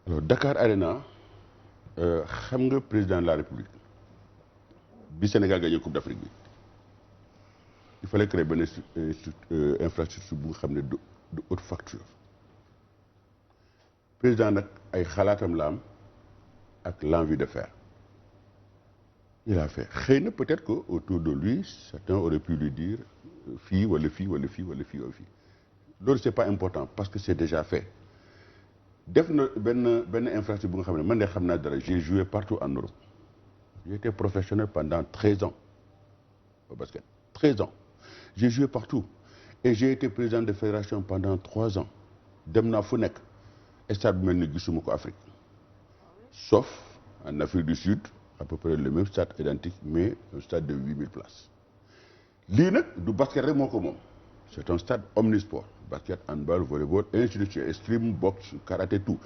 alors Dakar Arena xam nga président de la République bi Sénégal gagné Coupe d'Afrique bi il fallait créer benn infrastructure bu nga xam ne de haute facture président nag ay xalaatam la am ak l'envie de faire il a fait xëy na peut-être que autour de lui certains auraient pu lui dire fii wala fii wala fii wala fii wala fii loolu c'est pas important parce que c'est déjà fait def na benn infrastructure bu nga xam ne man de xam naa dara j'ai joué partout en Europe j'ai été professionnel pendant 13 ans au basket 13 ans j'ai joué partout et j'ai été président de fédération pendant 3 ans dem naa fu nekk stade bu mel ni gisuma ko Afrique sauf en Afrique du Sud à peu près le même stade identique mais un stade de 8000 places lii nag du basket rek moo ko moom c'est un stade omnisport basket handball volleyball ainsi de suite escrime boxe karaté tout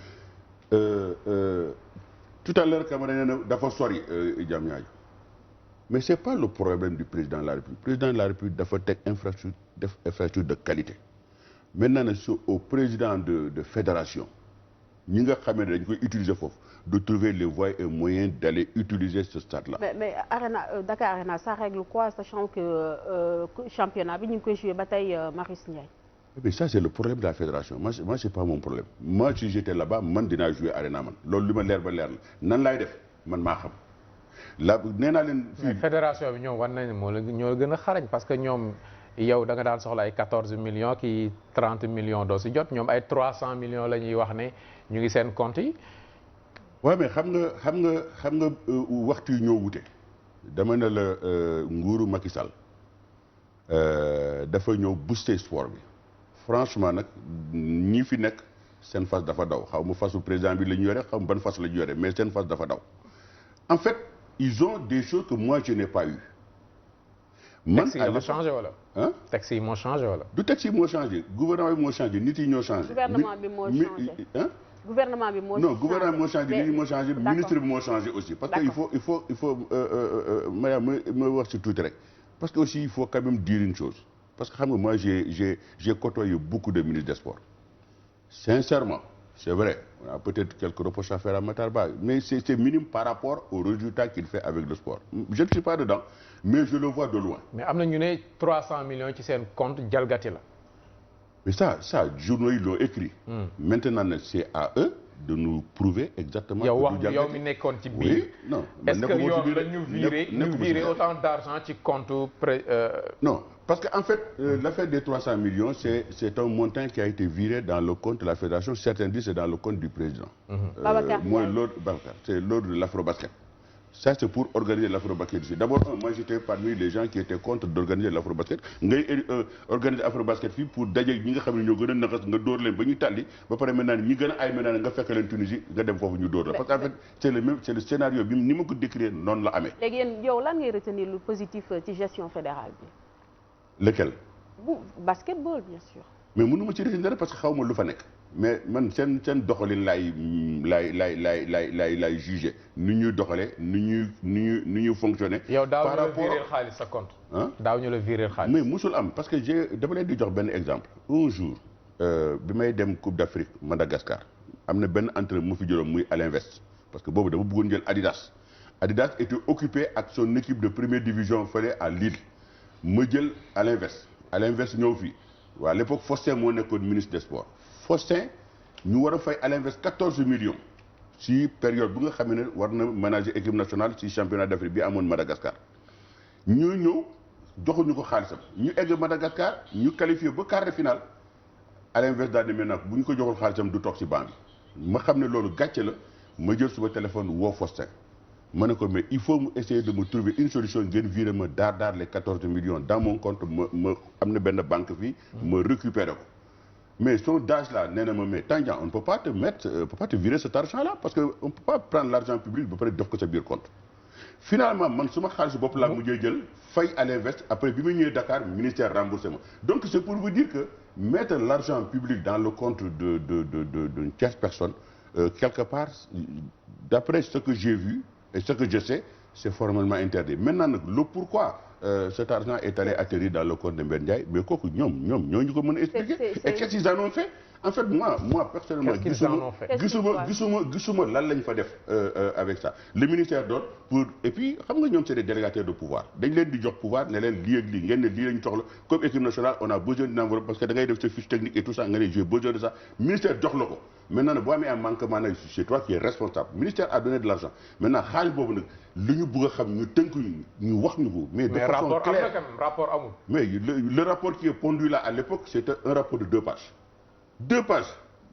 tout à l'heure Camara nee na dafa sori Diamniadio mais c'est pas le problème du président de la République président de la République dafa teg infrastructure de qualité maintenant nag c'est au président de fédération ñi nga xamee ne dañ koy utiliser foofu de trouver les voies et moyens d'aller utiliser ce stade-là. mais Arena Dakar Arena ça règle quoi sachant que championnat bi ñu ngi koy joué ba tey Marius Ndiaye. mais ça c'est le problème de la fédération moi c'est pas mon problème moi si j'étais là-bas man dinaa jouer Arena man loolu li ma leer ba leer la nan laay def man maa xam la nee naa leen. mais fédération bi ñoom war nañ ñoo gën a xarañ parce que ñoom yow da nga daan soxla ay 14 millions kii 30 millions doo si jot ñoom ay 300 millions la ñuy wax ne ñu ngi seen compte yi. waaw mais xam nga waxtu yi ñoo wute dama ne la nguuru Macky Sall dafa ñëw booster sport bi franchement nag ñi fi nekk seen fas dafa daw xaw ma fasu président bi la ñu yore xaw ma ban fas la ñu yore mais seen fas dafa daw en fait ils ont des choses que moi je n'ai pas eu. texte yi moo changé wala. ah texte yi moo changé wala. du texte yi moo changé gouvernement bi moo changé nit yi ñoo changé. gouvernement bi moo changé gouvernement bi moo changé non gouvernement moo changé nit yi moo changé ministre bi moo changé aussi. parce que il faut madame ma wax ci tuuti rek parce que aussi il faut quand même dire une chose parce que xam nga moi j'ai côtoyé beaucoup de ministres des sports sincèrement c'est vrai on a peut-être quelques reproches à faire à Matar Ba mais c'est minime par rapport aux résultats qu'il fait avec le sport je ne suis pas dedans mais je le vois de loin. mais am na ñu ne 300 millions ci seen compte jalgati la. mais ça journaux yi l'ont écrit. Maintenant nag c'est à eux de nous prouver exactement. yow mi nekkoon ci biir. oui non est-ce que yoon la ñu virer autant d'argent ci compte non parce que en fait l'affaire des 300 millions c'est un montant qui a été viré dans le compte de la fédération certains disent c'est dans le compte du président. mooy l'ordre Babacar c'est l'ordre de l'Afrobasket. Ça c'est pour organiser l'Afrobasket ici. D'abord moi j'étais parmi les gens qui étaient contre d'organiser l'Afrobasket ngay organiser Afrobasket fii pour daje ñi nga xam ne ñoo gën a naxas nga dóor leen ba ñu tàlli ba pare maintenant ñi gën a ay maintenant nga fekk leen Tunisie nga dem foofu ñu dóor la parce que en fait c'est le scénario bi ni ma ko décrire noonu la amee. léegi yéen yow lan ngay retenir lu positif ci gestion fédérale bi. lequel. bu basketball bien sûr. mais mënu ma ci retenir parce que xaw ma lu fa nekk. mais man seen doxalin laay jugé nu ñuy doxalee nu ñuy fonctionner. yow daaw ñu la virer xaalis sa compte. daaw ñu la virer xaalis. mais musul am parce que dama leen di jox benn exemple. un jour bi may dem Coupe d'Afrique Madagascar am na benn entraîneur mu fi jëloon muy Alain Vest parce que boobu dama bëggoon jël Adidas était occupé ak son équipe de première division fële à Lille ma jël Alain Vest ñëw fii à l'époque Faustin moo nekkoon ministre des sports. Faustin ñu war a fay à l'inverse 14 millions ci période bu nga xam ne war na manager équipe nationale ci championnat d'Afrique bi amoon Madagascar ñu ñëw joxuñu ko xaalisam ñu egg Madagascar ñu qualifié ba quart de finale à l'inverse daal di maintenant bu ñu ko joxul xaalisam du toog ci banc bi ma xam ne loolu gàcce la ma jël suba téléphone woo Faustin ma ne ko mais il faut mu essayer de me trouver une solution ngeen virer ma daar les 14 millions dans mon compte ma am na benn banque fii ma récupérer ko. mais son DAGE là nee na ma mais Tandian on ne peut pas te virer cet argent là parce que on peut pas prendre l'argent public ba pare def ko sa biir compte finalement man suma xaalis bopp laa mujjee jël fay à l'invest après bi ma ñëwee Dakar ministère remboursé ma donc c'est pour vous dire que mettre l'argent public dans le compte d'une tierce personne quelque part d'après ce que j'ai vu et ce que je sais c'est formellement interdit maintenant nag le pourquoi cet argent est allé atterrir dans le compte de Mbène Ndiaye mais kooku ñoom ñoo ñu ko mën a expliquer et qu'est-ce qu'ils en ont fait en fait moi personnellement Qu'est-ce qu'ils en ont fait? gisuma lan lañ fa def avec ça le ministère donne pour et puis xam nga ñoom c'est des délégataires de pouvoir dañ leen di jox pouvoir ne leen lii ak lii ngeen ne lii lañ soxla comme équipe nationale on a besoin d'une enveloppe parce que da ngay def sa fiche technique et tout ça nga ne j'ai besoin de ça ministère jox la ko maintenant nag boo amee un manquement nag c'est toi qui es responsable ministère a donné de l'argent maintenant xaalis boobu nag li ñu bëgg a xam ñu tënk ñu wax ñu ko mais de façon claire rapport amul mais le rapport qui est pondu là à l'époque c'était un rapport de 2 pages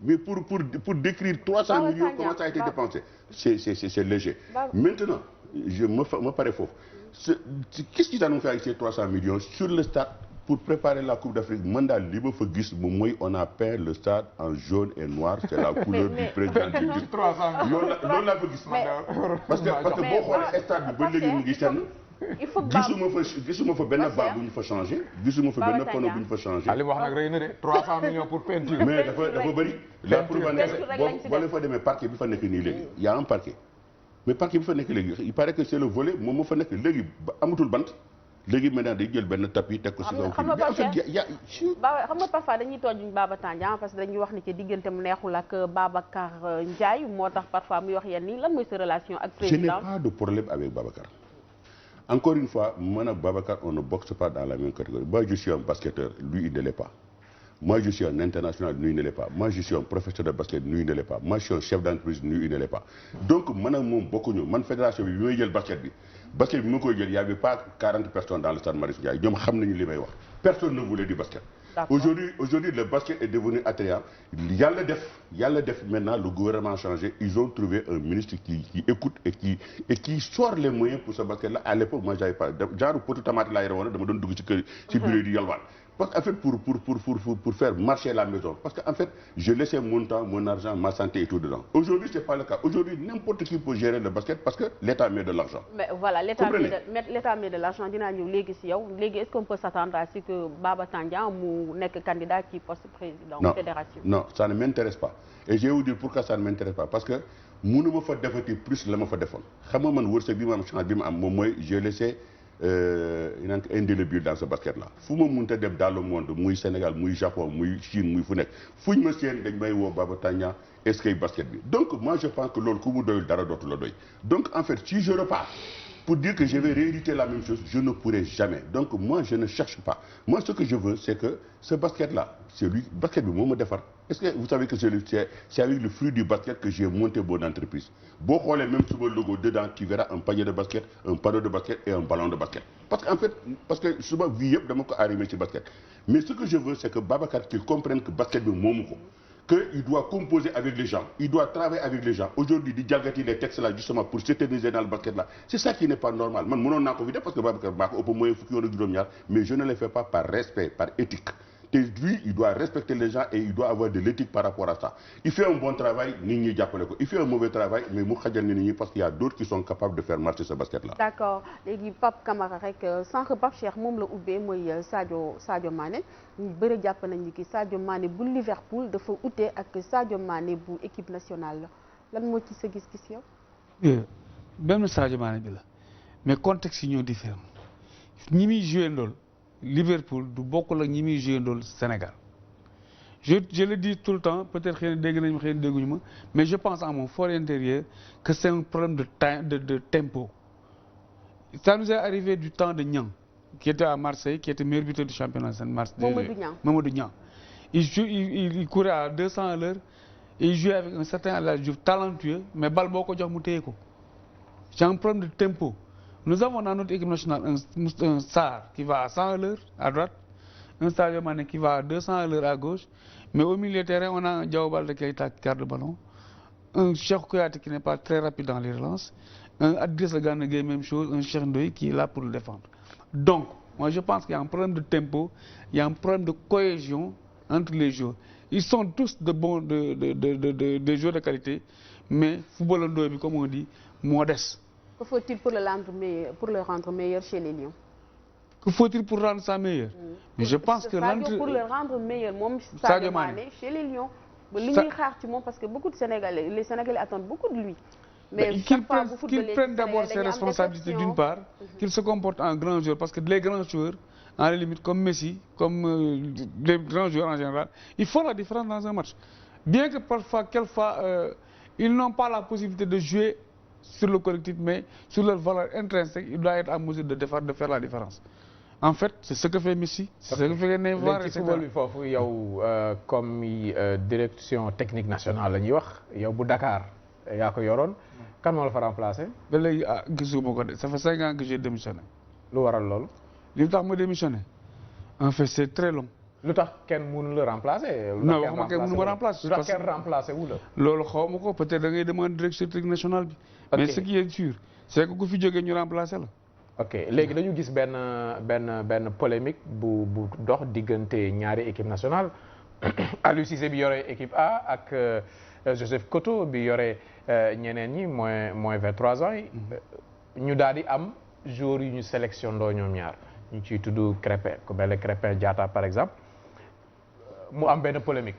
mais pour décrire 300 millions comment ça a été dépensé c'est léger maintenant ma pare foofu qu'est-ce qu'ils ont fait avec ces 300 millions sur le stade pour préparer la Coupe d'Afrique man daal li ma fa gis moom mooy on a peint le stade en jaune et noir c'est la couleur du président du Duc loolu laa fa gis parce que boo xoolee stade bi ba léegi mu ngi senn il faut gisuma fa benn bas bu ñu fa changé gisuma fa benn panneau bu ñu fa changé. li wax nag rëy na de 300 millions pour peinture. mais dafa bëri. la pour boo leen fa demee parquet bi fa nekk nii léegi y a un parquet mais parquet bi fa nekk léegi il paraît que c'est le volet moom moo fa nekk léegi amatul bant léegi maintenant day jël benn tapis teg ko si kaw. xam nga parfois dañuy tooñ Baba Tandian parce que dañuy wax ni que diggante mu neexul ak Babacar Ndiaye moo tax parfois muy wax yenn nii lan mooy sa relation ak président. je n'ai pas de problème avec Babacar. Encore une fois, moi et Babacar, on ne boxe pas dans la même catégorie. Moi, je suis un basketteur, lui, il ne l'est pas. Moi, je suis un international, lui, il ne l'est pas. Moi, je suis un professeur de basket, lui, il ne l'est pas. Moi, je suis un chef d'entreprise, lui, il ne l'est pas. Donc, moi, beaucoup de gens, fédération, il y a le basket. Basket, il n'y avait pas 40 personnes dans le stade Marius Ndiaye. Personne ne voulait du basket. Aujourd'hui, le basket est devenu attrayant. Il y a le def maintenant, le gouvernement a changé. Ils ont trouvé un ministre qui écoute et qui sort les moyens pour ce basket-là. À l'époque, moi, j'avais pas. Genre, pour tout amateur, je me donne du bureau du Yalwan. Parce qu'en fait, pour faire marcher la maison, parce qu'en fait, je laissais mon temps, mon argent, ma santé et tout dedans. Aujourd'hui, ce n'est pas le cas. Aujourd'hui, n'importe qui peut gérer le basket parce que l'État met de l'argent. Mais voilà, l'État met de l'argent. Est-ce qu'on peut s'attendre à ce que Baba Tandian n'est que candidat qui poste président de la fédération? Non, ça ne m'intéresse pas. Et je vais vous dire pourquoi ça ne m'intéresse pas. Parce que je ne peux pas faire plus que je fais défaut. J'ai laissé indélébile dans ce basket-là. Fu ma munta dem dans le monde muy Sénégal muy Japon muy Chine muy fu nekk fuñ ma seen dañ may woo Baba Tandian est-ce que basket bi donc moi je pense que loolu ku mu doyul dara dootu la doy donc en fait si je repars pour dire que je vais rééditer la même chose je ne pourrai jamais donc moi je ne cherche pas moi ce que je veux c'est que ce basket-là c'est lui basket bi moo ma defar est-ce que vous savez que c'est avec le fruit du basket que j'ai monté mon entreprise boo xoolee même sur le logo dedans tu verras un panier de basket un panneau de basket et un ballon de basket parce que souvent vie yëpp dama ko arrimé ci basket mais ce que je veux c'est que Babacar qu'il comprenne que basket bi moomu ko qu'il doit composer avec les gens, il doit travailler avec les gens. Aujourd'hui, il diagnostiquer les textes là justement pour s'éterniser dans le basket là. C'est ça qui n'est pas normal. Man, mon nom parce que Babacar Bako, mais je ne le fais pas par respect, par éthique. Et lui, il doit respecter les gens et il doit avoir de l'éthique par rapport à ça. Il fait un bon travail, il fait un mauvais travail, mais parce qu'il y a d'autres qui sont capables de faire marcher ce basket-là. D'accord. Les Pape Camara, sans que Pape Cheikh Mom le oubé, moi Sadio Mané, ñu bëri jàpp nañ ni ki Sadio Mané bu Liverpool dafa ute ak Sadio Mané bu équipe nationale la lan moo ci sa gis-gis yow. Même Sadio Mané bi la mais contexte yi ñoo différent ñi muy joué ndool Liverpool du bokkul ak ñi muy joué ndool Sénégal je le dis tout le temps peut-être xëy na dégg nañ ma xëy na dégguñu ma mais je pense en mon fort intérieur que c'est un problème de tempo. Ça nous est arrivé du temps de Niang qui était à Marseille, qui était meilleur buteur du championnat de Marseille. Mamadou Niang. Il courait à 200 à l'heure et il jouait avec un certain Aladji Diouf talentueux, mais bal boko jox mu téye ko. J'ai un problème de tempo. Nous avons dans notre équipe nationale un Sarr qui va à 100 à l'heure à droite, un Sadio Mané qui va à 200 à l'heure à gauche, mais au milieu de terrain, on a un Diao Baldé qui garde le ballon, un Cheikh Kouyaté qui n'est pas très rapide dans les relances, un Idrissa Gana Gueye, même chose, un Cheikh Ndoye qui est là pour le défendre. Donc, moi je pense qu'il y a un problème de tempo, il y a un problème de cohésion entre les joueurs. Ils sont tous de bons, de joueurs de qualité, mais football Ndoye, comme on dit, modeste. Que faut-il pour le rendre meilleur chez les Lions? Que faut-il pour rendre ça meilleur? Mais je pense que pour le rendre meilleur, Sadio Mané chez les Lions. Parce que beaucoup de Sénégalais, les Sénégalais attendent beaucoup de lui. Mais qu'il prenne d'abord ses responsabilités d'une part, qu'il se comporte en grand joueur, parce que les grands joueurs, en limite comme Messi, comme les grands joueurs en général, ils font la différence dans un match. Bien que parfois, quelquefois, ils n'ont pas la possibilité de jouer sur le collectif, mais sur leur valeur intrinsèque, ils doivent être en mesure de faire la différence. En fait, c'est ce que fait Messi, c'est ce que fait Neymar, léegi ci football bi foofu yow comme direction technique nationale la ñuy wax yow bu Dakar yaa ko yoroon kan moo la fa remplacé. ba léegi gisuma ko de ça fait 5 ans que j'ai démissionné. lu waral loolu. li tax ma démissionné en fait c'est très long. lu tax kenn mënu la remplacer. non waxuma kenn mënu ma remplacer. lu tax kenn remplacer wu la. loolu xaw ma ko peut-être da ngay demander direction technique nationale bi. mais ce qui est sûr c'est que ku fi jógee ñu remplacer la. ok léegi dañu gis benn polémique bu dox diggante ñaari équipe nationale Aliou Cissé bi yore équipe A ak Joseph Koto bi yore ñeneen ñi moins 23 ans yi. ñu daal di am joueurs yu ñu sélection ndoo ñoom ñaar ñu ciy tudd Crépin ku mel ne Crépin Diatta par exemple mu am benn polémique.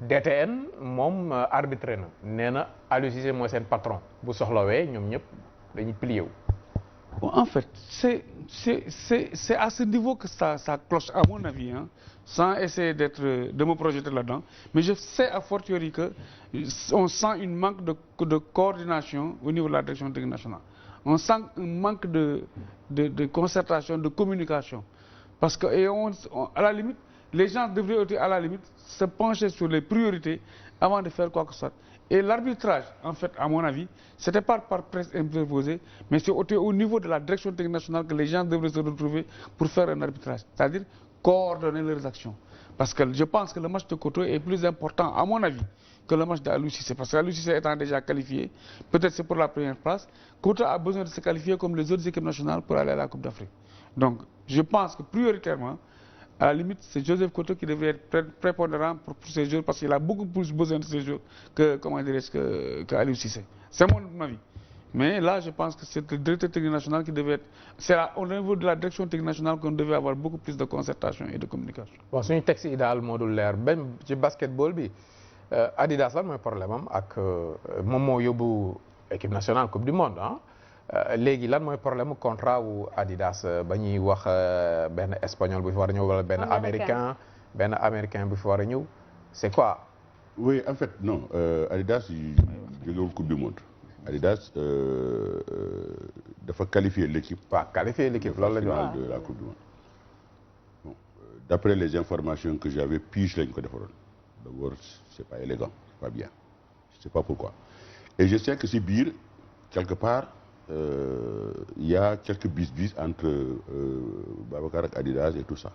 DTN moom arbitré na nee na Aliou Cissé mooy seen patron bu soxlawee ñoom ñëpp dañuy plié wu. Bon, en fait, c'est à ce niveau que ça cloche, à mon avis, hein, sans essayer de me projeter là-dedans. Mais je sais a fortiori qu'on sent une manque de coordination au niveau de la direction technique nationale. On sent un manque de concertation, de communication. Parce que, à la limite, les gens devraient, à la limite, se pencher sur les priorités avant de faire quoi que ce soit. Et l'arbitrage, en fait, à mon avis, ce n'était pas par presse imposée, mais c'est au niveau de la direction technique nationale que les gens devraient se retrouver pour faire un arbitrage. C'est-à-dire coordonner leurs actions. Parce que je pense que le match de Koto est plus important, à mon avis, que le match d'Aliou Cissé. Parce qu'Aliou Cissé étant déjà qualifié, peut-être c'est pour la première place, Koto a besoin de se qualifier comme les autres équipes nationales pour aller à la Coupe d'Afrique. Donc, je pense que prioritairement, à la limite, c'est Joseph Koto qui devrait être prépondérant pour ces joueurs parce qu'il a beaucoup plus besoin de ces joueurs que, comment dirais-je, que Aliou Cissé. C'est mon avis. Mais là, je pense que c'est le directeur technique national qui devait être... C'est au niveau de la direction technique nationale qu'on devait avoir beaucoup plus de concertation et de communication. Bon, suñu texte idéal moo dul leer même ci basketball bi Adidas lan mooy problème am ak moom moo yóbbu équipe nationale coupe du monde ah. léegi lan mooy problème contrat wu Adidas ba ñuy wax benn espagnol bu fi war a ñëw wala benn américain bu fi war a ñëw c'est quoi. oui en fait non Adidas jógewul coupe du monde Adidas dafa qualifier l'équipe. waaw qualifier l'équipe loolu la ñu wax de la coupe du monde. Bon d'après les informations que j'avais pige lañ ko defaroon d'abord c'est pas élégant c'est pas bien je sais pas pourquoi et je sais que si biir quelque part. Il y a quelques bis entre Babacar ak Adidas et tout ça.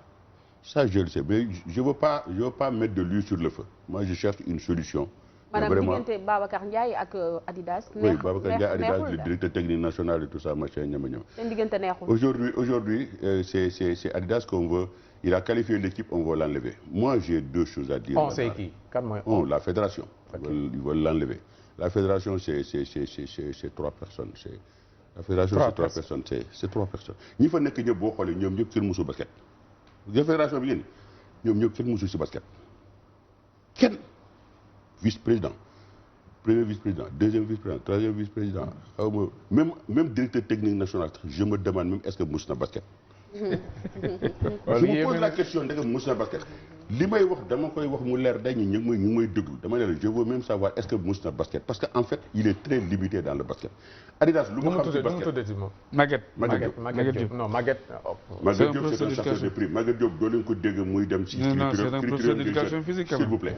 Ça je le sais mais je veux pas mettre de l'huile sur le feu. Moi je cherche une solution. Maanaam diggante Babacar Ndiaye ak Adidas. Oui Babacar Ndiaye Adidas le directeur technique national et tout ça machin ñama ñëw. Seen diggante neexul. Aujourd'hui c'est Adidas qu'on veut. Il a qualifié l'équipe, on va l'enlever. Moi j'ai deux choses à dire. On c'est qui? Kan mooy la fédération. Ils veulent l'enlever. La fédération c'est 3 personnes. La fédération c'est 3 personnes c'est 3 personnes ñi fa nekk ñëpp boo xoolee ñoom ñëpp kenn musu basket. la fédération bi ngeen ñoom ñëpp kenn musu si basket kenn vice-président premier vice-président deuxième vice-président troisième vice-président xaw ma même directeur technique national je me demande même est-ce que mus na basket. je me pose la question ndegam mus na basket. li may wax dama koy wax mu leer dañ ñu ngi may déglu dama ne la je veux même savoir est-ce que mus na basket parce que en fait il est très limité dans le basket. Adidas lu ma xam ci basket Maguette Diop non Maguette Diop c'est un chercheur de prix Maguette Diop doo leen ko dégg muy dem ci d'éducation physique s'il vous plaît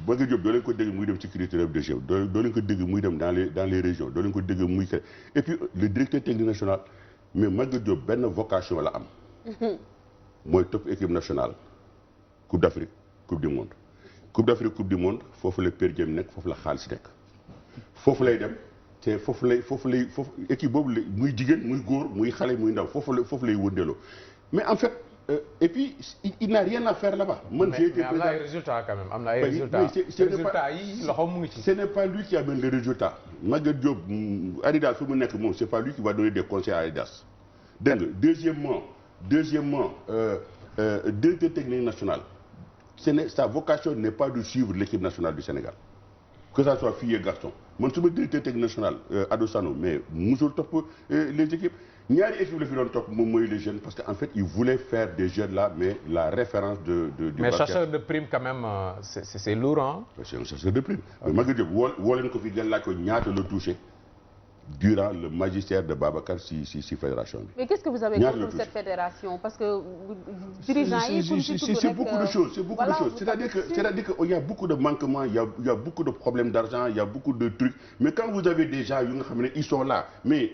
Maguette Diop doo leen ko dégg muy dem ci curriculum de jeu doo leen ko dégg muy dem dans les régions doo leen ko dégg muy et puis le directeur technique national mais Maguette Diop benn vocation la am mooy top équipe nationale Coupe d'Afrique Coupe du monde Coupe d'Afrique Coupe du monde foofu la per diem nekk foofu la xaalis nekk foofu lay dem te foofu lay équipe boobu la muy jigéen muy góor muy xale muy ndaw foofu lay wëndeeloo mais en fait et puis il n'a rien à faire là-bas. man j'ai été président mais am na ay résultats quand même am na ay résultats. résultats yi loxo mu ngi ci. ce n'est pas lui qui amène les résultats Maguette Diop Adidas fu mu nekk moom c'est pas lui qui va donner des conseils à Adidas dégg nga deuxièmement directeur technique national sa vocation n'est pas de suivre l'équipe nationale du Sénégal que ça soit filles et garçons man su ma directeur technique national Ado Sano mais musul topp les équipes ñaari équipe la fi doon topp moom mooy les jeunes parce que en fait ils voulaient faire des jeunes là mais la référence du mais basket. chasseur de prime quand même c'est lourd hein. C'est un chasseur de prime. mais Maguette Diop woo leen ko fi ngeen laaj ko ñaata la touché durant le magistère de Babacar si fédération bi. mais qu'est-ce que vous avez contre cette fédération parce que dirigeants yi c'est beaucoup de choses c'est-à-dire que il y a beaucoup de manquements il y a beaucoup de problèmes d'argent il y a beaucoup de trucs mais quand vous avez des gens yu nga xam ne ils sont là mais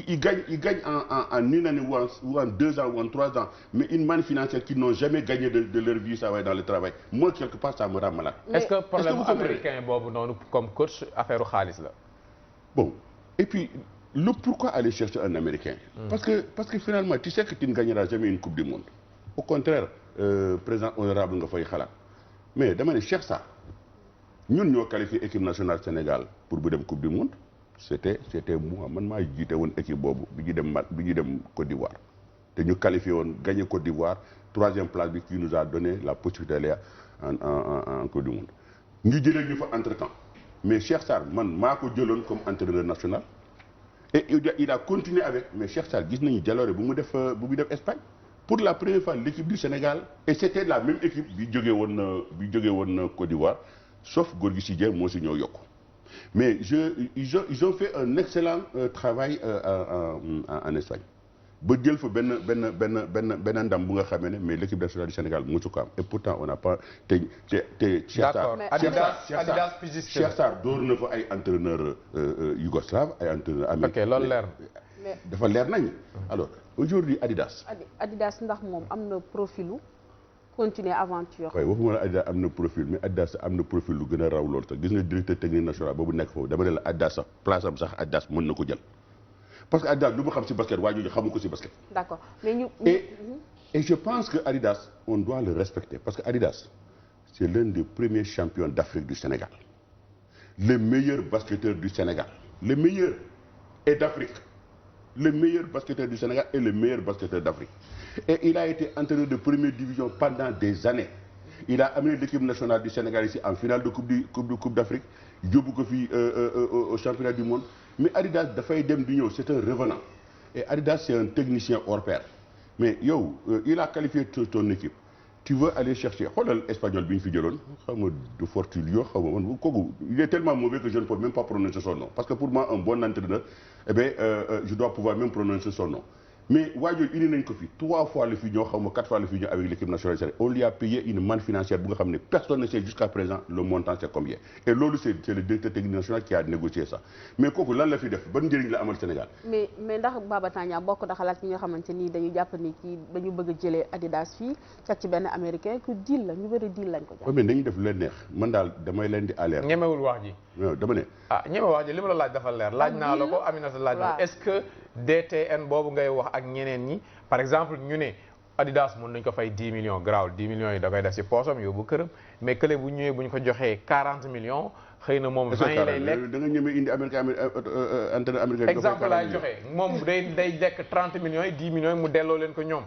ils gagnent en une année ou en 2 ans ou en 3 ans mais une manne financière qu'ils n'ont jamais gagné de leur vie ça va dans le travail moi quelque part ça me rend malade. Est-ce que problème américain boobu noonu comme coach affaire xaalis la. Bon. Et puis, pourquoi aller chercher un Américain? Parce que finalement, tu sais que tu ne gagneras jamais une Coupe du Monde. Au contraire, président honorable nga fay xalaat. Mais dama ne Cheikh Sarr ñun ñoo qualifié équipe nationale Sénégal pour bu dem Coupe du Monde. C'était moi man maa jiite woon équipe boobu bi ñu dem Côte d'Ivoire. te ñu qualifié woon gagné Côte d'Ivoire 3e place bi qui nous a donné la possibilité d'aller en Coupe du Monde. ñu jëlee ñu fa entre-temps. mais Cheikh Sarr man maa ko jëloon comme entraîneur national et il a continué avec mais Cheikh Sarr gis nañu jaloore bu mu def Espagne pour la première fois l'équipe du Sénégal et c'était la même équipe bi jógee woon Côte d'Ivoire sauf Gorgui Sy Dieng moo si ñoo yokku mais ils ont fait un excellent travail en Espagne ba jël fa benn ndam bu nga xamee ne mais l'équipe nationale du Sénégal mosu ko am et pourtant on n'a pas te Cheikh Sarr Cheikh Sarr door na fa ay entraîneurs yougoslaves ay entraîneurs américains. ok loolu leer na. dafa leer nañ alors aujourd'hui Adidas ndax moom am na profilu continuer aventure. waaye waxuma la Adidas am na profil mais Adidas am na profil lu gën a raw loolu sax gis nga directeur technique national boobu nekk foofu dama ne la Adidas sax place am sax Adidas mën na ko jël. parce que Adidas lu mu xam ci basket waa jooju xamu ko ci basket. D'accord mais ñu. et je pense que Adidas on doit le respecter parce que Adidas c'est l'un des premiers champions d'Afrique du Sénégal le meilleur basketteur du Sénégal le meilleur et d'Afrique le meilleur basketteur du Sénégal et le meilleur basketteur d'Afrique et il a été entraîneur de première division pendant des années il a amené l'équipe nationale du Sénégal ici en finale de coupe d'Afrique yóbbu ko fii au championnat du monde. mais Adidas dafay dem di ñëw c'est un revenant et Adidas c'est un technicien hors pair mais yow il a qualifié ton équipe tu veux aller chercher xoolal espagnol bi ñu fi jëloon xaw ma de Fortilio xaw ma man kooku il est tellement mauvais que je ne peux même pas prononcer son nom parce que pour moi un bon entraîneur je dois pouvoir même prononcer son nom mais waa jooju indi nañ ko fi 3 fois la fi ñëw xaw ma 4 fois la fi ñëw avec l'équipe nationale sénégalaise on lui a payé une manne financière bu nga xam ne personne ne sait jusqu'à présent le montant c'est combien et loolu c'est le directeur technique national qui a négocié ça mais kooku lan la fi def ban njëriñ la amal Sénégal. mais ndax Baba Tandian bokk na xalaat yi nga xamante ni dañu jàpp ni kii dañu bëgg a jëlee Adidas fii teg ci benn américain que deal la ñu bëri deal lañ ko jàpp. mais dañuy def lu leen neex man daal damay leen di alerte. ñemewul wax ji. dama ne. ñeme wax ji li ma la laaj dafa leer laaj naa la ko Aminata laaj na est-ce que DTN boobu ngay wax ak ñeneen ñi par exemple ñu ne Adidas mën nañ ko fay 10 millions garaawul 10 millions yi da koy def ci poosam yóbbu këram mais kële bu ñëwee bu ñu ko joxee 40 millions xëy na moom 20 yi lay lekk da nga ñeme indi américain exemple laay joxe moom day lekk 30 millions yi 10 millions yi mu delloo leen ko ñoom.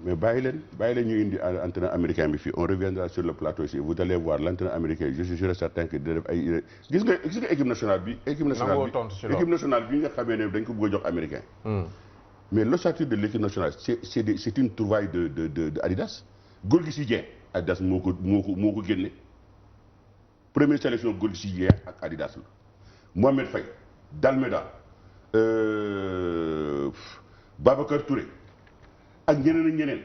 mais bàyyi leen ñu indi entraîneur américain bi fii on reviendra sur le plateau ici vous allez voir l'entraîneur américain je suis certain que dina def ay gis nga équipe nationale bi équipe nationale bi nga xamee ne dañ ko bëgg a jox américain mais l'ossature de l'équipe nationale c'est une trouvaille de Adidas Gorgui Sy Dieng Adidas moo ko génne première sélection Gorgui Sy Dieng ak Adidas la Mohamed Faye Dalméda Babacar Touré ak ñeneen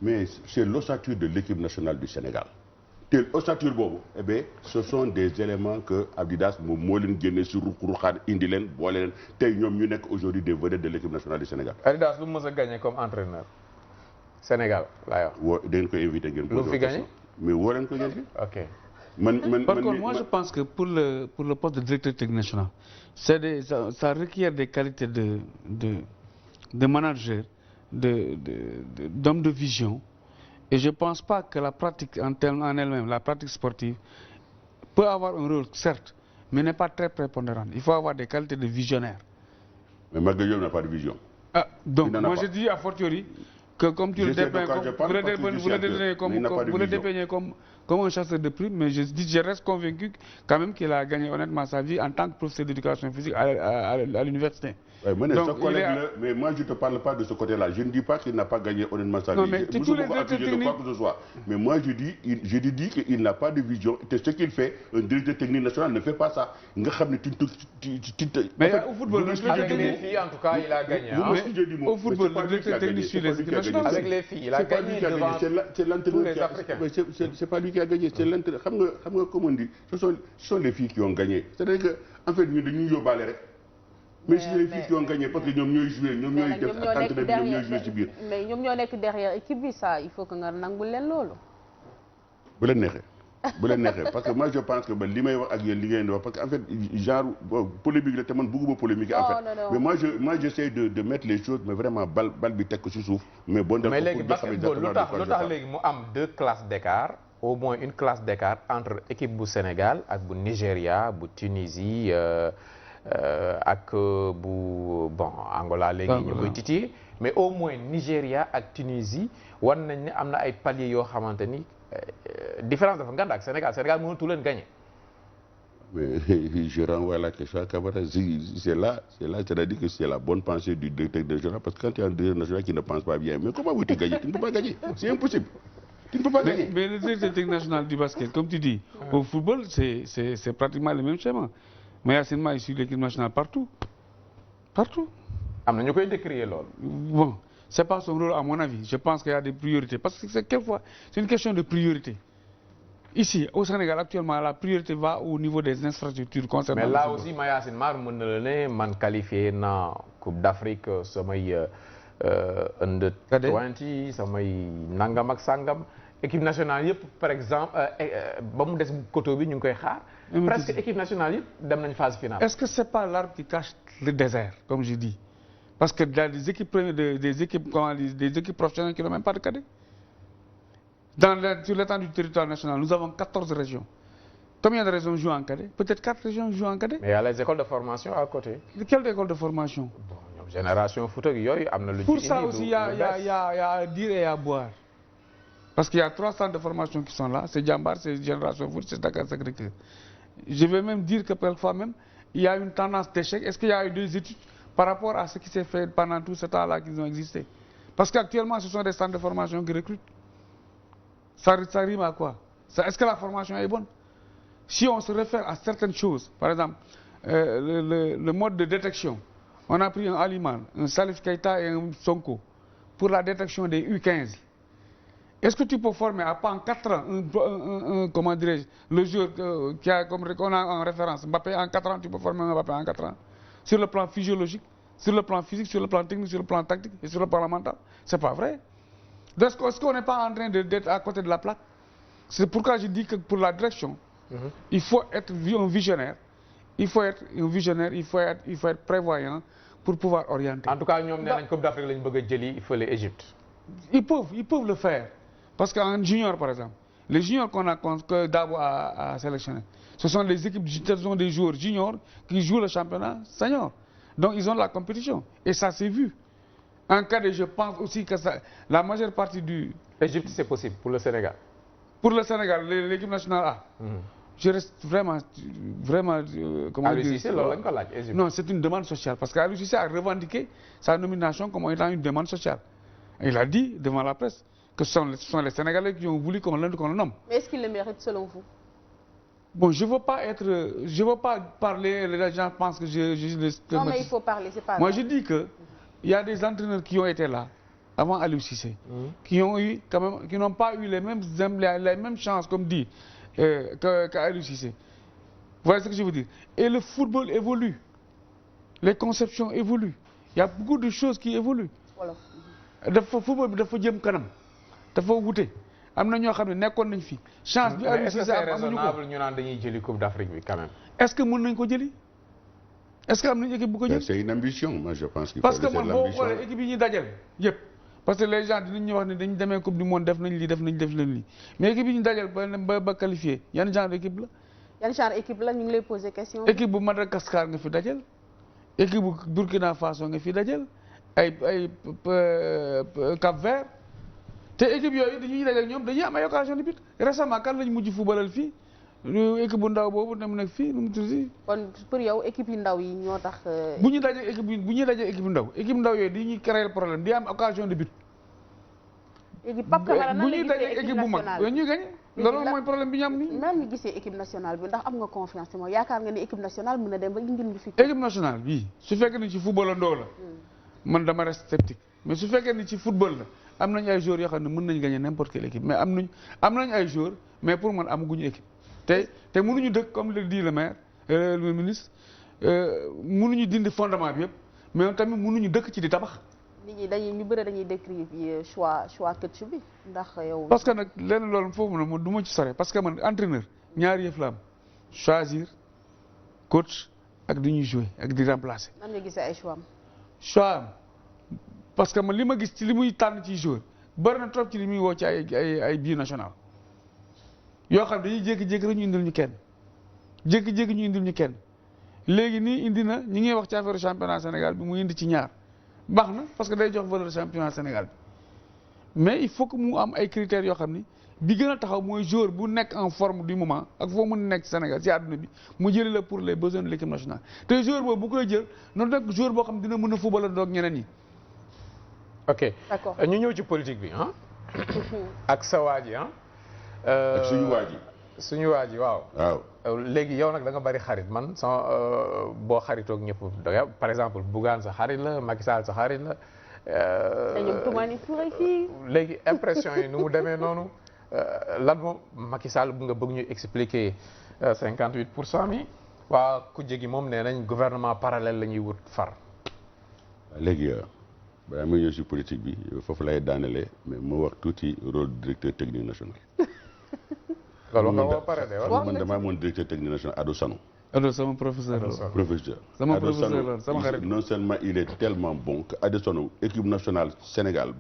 mais c'est l'ossature de l'équipe nationale du Sénégal te ossature boobu ce sont des éléments que Adidas moom moo leen génne si ruqaan indi leen boole leen tey ñoom ñu nekk aujourd'hui des vedettes de l'équipe nationale du Sénégal. Adidas lu mu mës a gagné comme entraîneur Sénégal laay wax. woo da ngeen koy invité ngeen. lu fi gagné mais woo leen ko ngeen fi. ok. Par contre, moi je pense que pour le poste de directeur technique national ça requiert des qualités de manager d'homme de vision. Et je ne pense pas que la pratique en elle-même, la pratique sportive, peut avoir un rôle, certes, mais n'est pas très prépondérant. Il faut avoir des qualités de visionnaire. Mais Maguette Diop n'a pas de vision. Donc, moi je dis à fortiori, que comme tu le Je sais de dépeignais quoi je parle, parce que je suis acteur, mais il n'a pas de vous le vision. dépeignez comme un chasseur de primes, mais je reste convaincu quand même qu'il a gagné honnêtement sa vie en tant que professeur d'éducation physique à l'université. Ouais, mais Donc, ce collègue-là, mais moi je ne te parle pas de ce côté-là. Je ne dis pas qu'il n'a pas gagné honnêtement sa vie. Non, mais tous les directeurs de quoi que ce soit. Mais moi je dis qu'il n'a pas de vision. Et ce qu'il fait, un directeur technique national ne fait pas ça. Mais au football, avec les filles, en tout cas, il a gagné. Au football, le directeur technique suit les équipes nationales. Avec les filles, il a gagné devant tous les Africains. C'est pas lui qui a gagné, c'est l'entraîneur. Xam nga comme on dit, ce sont les filles qui ont gagné. C'est-à-dire que en fait ñu dañuy yóbbaale rek. Mais c'est les filles qui ont gagné parce que ñoom ñooy joué, ñoom ñooy def attente bi, ñoom ñooy joué ci biir. mais ñoom ñoo nekk derrière équipe bi ça il faut que nga nangul leen loolu. bu leen neexee parce que moi je pense que ba li may wax ak yéen li ngeen di wax parce que en fait genre polémique la te man bëgguma polémique en fait. mais moi j'essaie de mettre les choses mais vraiment bal bi teg ko ci suuf. mais bon mais léegi basketball lu tax léegi mu am 2 classes d'écart au moins une classe d'écart entre équipe bu Sénégal ak bu Nigéria bu Tunisie ak bu Angola léegi ñu koy titiller mais au moins Nigéria ak Tunisie war nañ ne am na ay paliers yoo xamante ni différence dafa ngand ak Sénégal mënatu leen gagner. Mais je renvoie la question à Camara. C'est là, c'est-à-dire que c'est la bonne pensée du directeur national parce que quand tu as un directeur national qui ne pense pas bien, mais comment veux-tu gagner? Tu ne peux pas gagner, c'est impossible. Tu ne peux pas gagner. Mais le directeur national du basket, comme tu dis, au football, c'est pratiquement le même schéma. Mais Yacine Ma, il suit l'équipe nationale partout. Partout. am na ñu koy décrier loolu. Bon, c'est pas son rôle à mon avis. Je pense qu'il y a des priorités. Parce que quelquefois, c'est une question de priorité. Ici, au Sénégal, actuellement, la priorité va au niveau des infrastructures concernant mais là aussi Mayacine Mar mën na la ne man qualifié na Coupe d'Afrique samay under 20 samay nangam ak sangam équipe nationale yëpp par exemple ba mu des koto bi ñu ngi koy xaar. presque équipe nationale yëpp dem nañ phase finale. Est-ce que c'est pas l'arbre qui cache le désert, comme je dis? Parce que il y a des équipes des équipes professionnelles qui n'ont même pas de cadets. Sur l'étendue du territoire national, nous avons 14 régions. Combien de régions jouent en cadet? Peut-être 4 régions jouent en cadet. Mais il y a les écoles de formation à côté. Quelle école de formation? Bon, génération foot ak yooyu am na lu ci pour ça aussi il y a à dire et à boire. Parce qu'il y a 3 centres de formation qui sont là. C'est Jambar, c'est Génération Foot, c'est Dakar Sacré-Cœur. Je vais même dire que parfois même, il y a une tendance d'échec. Est-ce qu'il y a eu des études par rapport à ce qui s'est fait pendant tout ce temps-là qu'ils ont existé? Parce qu'actuellement, ce sont des centres de formation qui recrutent. Ça rime à quoi? Est-ce que la formation est bonne? Si on se réfère à certaines choses, par exemple, le mode de détection, on a pris un Aliman, un Salif Keita et un Sonko pour la détection des U15. Est-ce que tu peux former en 4 ans comment dirais-je, le joueur qu'on a en référence, Mbappé en 4 ans, tu peux former un Mbappé en 4 ans? Sur le plan physiologique, sur le plan physique, sur le plan technique, sur le plan tactique et sur le plan mental. C'est pas vrai. Est-ce qu'on n'est pas en train d'être à côté de la plaque? C'est pourquoi je dis que pour la direction, il faut être un visionnaire. Il faut être prévoyant pour pouvoir orienter. En tout cas, ñoom nee nañ Coupe d'Afrique lañ bëgg a jëli il faut l'Égypte. Ils peuvent le faire. Parce qu'en junior, par exemple, les juniors que Dabo a sélectionnés, ce sont des équipes, ce sont des joueurs juniors qui jouent le championnat senior. Donc ils ont la compétition. Et ça s'est vu. En cadet, je pense aussi que la majeure partie du... Égypte, c'est possible pour le Sénégal. Pour le Sénégal, l'équipe nationale A. Je reste vraiment comment dire... Non, c'est une demande sociale. Parce qu'Aliou Cissé a revendiqué sa nomination comme étant une demande sociale. Il a dit devant la presse que ce sont les Sénégalais qui ont voulu qu'on le nomme. Mais est-ce qu'il le mérite selon vous? Bon, je veux pas parler, les gens pensent que Non, mais il faut parler, c'est pas Moi, vrai. je dis que il y a des entraîneurs qui ont été là avant Aliou Cissé, qui n'ont pas eu les mêmes chances, comme dit qu'Aliou Cissé. Vous voyez ce que je veux dire? Et le football évolue. Les conceptions évoluent. Il y a beaucoup de choses qui évoluent. Voilà. Dafa football bi dafa jëm kanam dafa wute am na ñoo xam ne nekkoon nañ fi chance bi Aliou Cissé am amuñu ko. Est-ce que c'est raisonnable ñu naan dañuy jëli Coupe d'Afrique bi quand même? Est-ce que mën nañ ko jëli? Est-ce que am nañ équipe bu ko jëli? C'est une ambition, moi je pense qu'il faut parce que laisser man boo l'ambition. xoolee équipe yi ñuy dajale yëpp parce que les gens dinañ ñu wax ne dañu demee coupe du monde def nañ lii mais équipe yi ñu dajale ba qualifié yan genre équipe la. yan genre équipe la ñu ngi lay poser question. équipe bu Madagascar nga fi dajal équipe bu Burkina Faso nga fi dajal ay Cap Vert te équipe yooyu dañuy daje ak ñoom dañuy am ay occasion de but récemment kan lañ mujj footballal fii équipe bu ndaw boobu ne mu nekk fii nu mu tudd. kon pour yow équipe yu ndaw yi ñoo tax. bu ñu dajee équipe ndaw yooyu dañuy créer problème di am occasion de but. léegi Pape Camara nan la gisee équipe bu mag ñuy gagné loolu mooy problème bi ñu am nii. nan nga gisee équipe nationale bi ndax am nga confiance ci moom yaakaar nga ni équipe nationale mën na dem ba indil ñu fi. équipe nationale bii su fekkee ni ci football la ndoo la. man dama reste sceptique mais su fekkee ni ci football la am nañ ay joueurs yoo xam ne mën nañ gagner n'importe quelle équipe mais am nañ ay joueurs mais pour man amaguñu équipe te mënuñu dëkk comme le dit le maire le ministre mënuñu dindi fondement bi yëpp mais tamit mënuñu dëkk ci di tabax. nit ñi ñu bëre dañuy décrire choix coach bi ndax yow. parce que nag lenn loolu foofu nag du ma ci sore parce que man entraîneur ñaari yëf la am choisir coach ak di ñuy jouer ak di remplacer. nan nga gisee ay choix am. choix am parce que man li ma gis ci li muy tànn ci joueur bari na trop ci li muy woo ci ay binational yoo xam dañuy jékki-jékki rek ñu indil ñu kenn léegi nii indi na ñi ngi wax ci affaire championnat Sénégal bi mu indi ci ñaar baax na parce que day jox valeur championnat Sénégal bi mais il faut que mu am ay critères yoo xam ni bi gën a taxaw mooy joueur bu nekk en forme du moment ak foo mën nekk Sénégal ci àdduna bi mu jëlee la pour les besoins de l'équipe nationale te joueur boobu bu koy jël noonu nekk joueur boo xam dina mën a football doog ñeneen ñi. ok d'accord ñu ñëw ci politique bi ak sa waa ji ak suñu waa ji waaw. waaw léegi yow nag da nga bari xarit man sama boo xaritoog ñëpp da par exemple Bougane sa xarit la Macky Sall sa xarit la. te ñoom Toumani Touré fii. léegi impression yi nu mu demee noonu lan moom Macky Sall bu nga bëgg ñu expliquer 58% mi waa ku jegi moom nee nañ gouvernement parallèle la ñuy wut far. léegi balaa may ñëw si politique bi foofu lay daanelee mais moo wax tuuti rôle directeur technique national. loolu nga woo pare de man damaa amoon directeur technique national Adou Sano. Adou sama professeur sama xarit non seulement il est tellement bon que Adou Sano équipe nationale Sénégal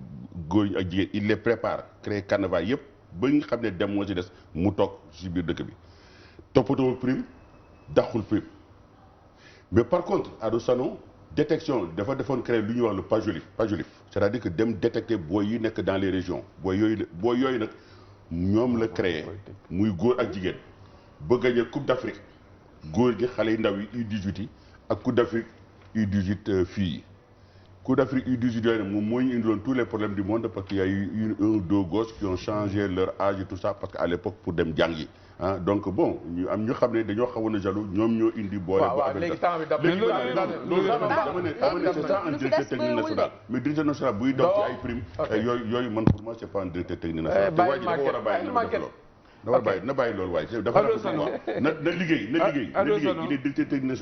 góor ak jigéen il les prépare créer carnaval yëpp ba nga xam ne dem moo si des mu toog si biir dëkk bi toppatoo prime daxul prime mais par contre Adou Sano détection dafa defoon créer lu ñuy wax le pajolif c'est-à-dire que dem détecter booy yi nekk dans les régions booy yooyu nag ñoom la créé muy góor ak jigéen ba gagné coupe d'Afrique góor gi xale yu ndaw yi U18 yi ak coupe d'Afrique U18 filles yi coupe d'Afrique U18 yooyu nag moom moo ñu indiloon tous les problèmes du monde parce qu'il y a eu un ou deux gosses qui ont changé leur âge et tout ça parce que à l'époque pour dem jàngi donc bon ñu xam ne dañoo xawoon a jaloux ñoom ñoo indi boole waaw léegi temps bi dama ne c'est ça un directeur technique national mais directeur national buy daw ci ay prime yooyu man pour moi c'est pas un directeur technique national te waa ji dafa war a bàyyi na bàyyi loolu waaye dafa na liggéey il est directeur technique national